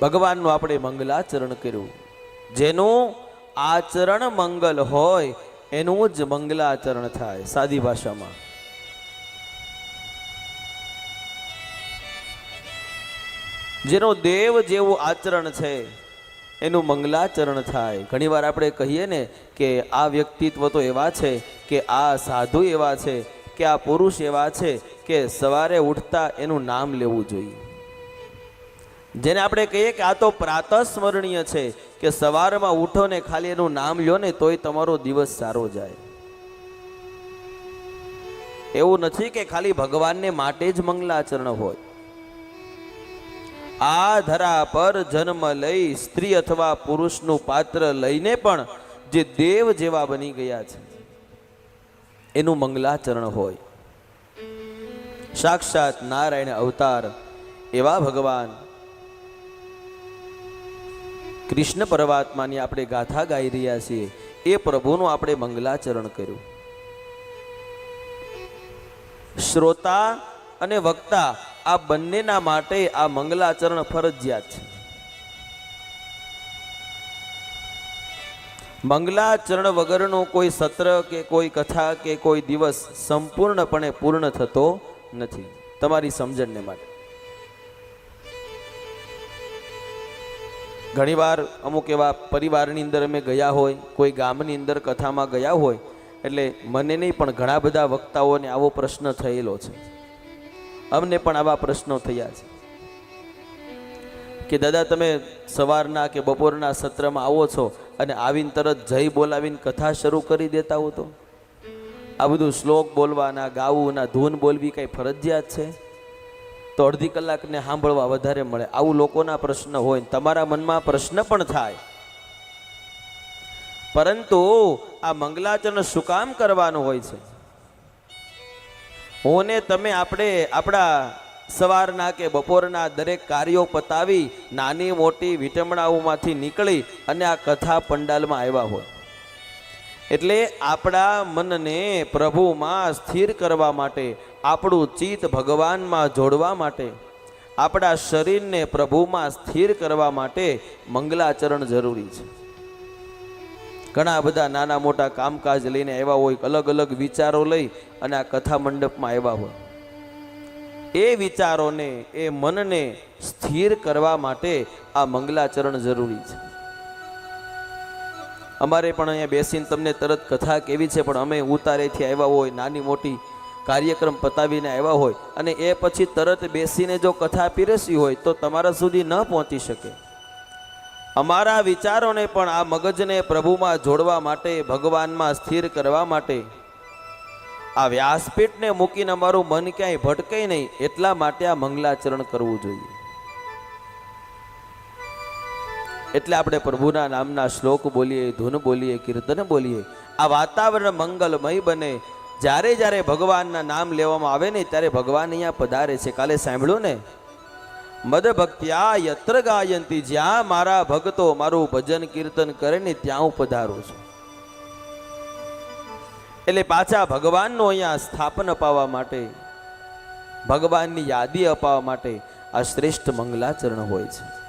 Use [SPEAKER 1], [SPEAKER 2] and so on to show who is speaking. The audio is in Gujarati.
[SPEAKER 1] ભગવાનનું આપણે મંગલાચરણ કર્યું. જેનું આચરણ મંગલ હોય એનું જ મંગલાચરણ થાય. સાદી ભાષામાં જેનું દેવ જેવું આચરણ છે એનું મંગલાચરણ થાય. ઘણીવાર આપણે કહીએ ને કે આ વ્યક્તિત્વ તો એવા છે, કે આ સાધુ એવા છે, કે આ પુરુષ એવા છે કે સવારે ઉઠતા એનું નામ લેવું જોઈએ. જેને આપણે કહીએ કે આ તો પ્રાતઃસ્મરણીય છે, કે સવારમાં ઉઠો ને ખાલી એનું નામ લ્યો ને તોય તમારો દિવસ સારો જાય. એવું નથી કે ખાલી ભગવાનને માટે જ મંગલાચરણ હોય. આ ધરા પર જન્મ લઈ સ્ત્રી અથવા પુરુષનું પાત્ર લઈને પણ જે દેવ જેવા બની ગયા છે એનું મંગલાચરણ હોય. સાક્ષાત નારાયણ અવતાર એવા ભગવાન કૃષ્ણ પરમાત્માની આપણે ગાથા ગાઈ રહ્યા છીએ. એ પ્રભુનું આપણે મંગલાચરણ કર્યું. શ્રોતા અને વક્તા આ બંનેના માટે આ મંગલાચરણ ફરજિયાત છે. મંગલાચરણ વગરનું કોઈ સત્ર કે કોઈ કથા કે કોઈ દિવસ સંપૂર્ણપણે પૂર્ણ થતો નથી. તમારી સમજણને માટે ઘણીવાર અમુક એવા પરિવારની અંદર અમે ગયા હોય, કોઈ ગામની અંદર કથામાં ગયા હોય, એટલે મને નહીં પણ ઘણા બધા વક્તાઓને આવો પ્રશ્ન થયેલો છે. અમને પણ આવા પ્રશ્નો થયા છે કે દાદા તમે સવારના કે બપોરના સત્રમાં આવો છો અને આવીને તરત જય બોલાવીને કથા શરૂ કરી દેતા હો, તો આ બધું શ્લોક બોલવાના, ગાવુંના, ધૂન બોલવી કઈ ફરજિયાત છે? તો અડધી કલાકને સાંભળવા વધારે મળે. આવું લોકોના પ્રશ્ન હોય. તમારા મનમાં પ્રશ્ન પણ થાય. પરંતુ આ મંગલાચરણ શું કામ કરવાનું હોય છે? હું ને તમે આપણે આપણા સવારના કે બપોરના દરેક કાર્યો પતાવી નાની મોટી વિટમણાઓમાંથી નીકળી અને આ કથા પંડાલમાં આવ્યા હોય. એટલે આપણા મનને પ્રભુમાં સ્થિર કરવા માટે, આપણું ચિત્ત ભગવાનમાં જોડવા માટે, આપણા શરીરને પ્રભુમાં સ્થિર કરવા માટે મંગલાચરણ જરૂરી છે. ઘણા બધા નાના મોટા કામકાજ લઈને આવ્યા હોય, અલગ અલગ વિચારો લઈ અને આ કથા મંડપમાં આવ્યા હોય. એ વિચારોને, એ મનને સ્થિર કરવા માટે આ મંગલાચરણ જરૂરી છે. અમારે પણ અહીંયા બેસીને તમને તરત કથા કેવી છે, પણ અમે ઉતારેથી આવ્યા હોય, નાની મોટી કાર્યક્રમ પતાવીને આવ્યા હોય અને એ પછી તરત બેસીને જો કથા પીરસી હોય તો તમારા સુધી ન પહોંચી શકે. અમારા વિચારોને પણ આ મગજને પ્રભુમાં જોડવા માટે, ભગવાનમાં સ્થિર કરવા માટે આ વ્યાસપીઠને મૂકીને અમારું મન ક્યાંય ભટકે નહીં, એટલા માટે આ મંગલાચરણ કરવું જોઈએ. એટલે આપણે પ્રભુના નામના શ્લોક બોલીએ, ધૂન બોલીએ, કીર્તન બોલીએ. આ વાતાવરણ મંગલમય બને. જ્યારે જ્યારે ભગવાનના નામ લેવામાં આવે ને ત્યારે ભગવાન અહીંયા પધારે છે. કાલે સાંભળ્યું ને, મદ ભક્ત્યા યત્ર ગાયંતી, જ્યાં મારા ભક્તો મારું ભજન કીર્તન કરે ને ત્યાં હું પધારું છું. એટલે પાછા ભગવાનનો અહીંયા સ્થાપન અપાવવા માટે, ભગવાનની યાદી અપાવવા માટે આ શ્રેષ્ઠ મંગલાચરણ હોય છે.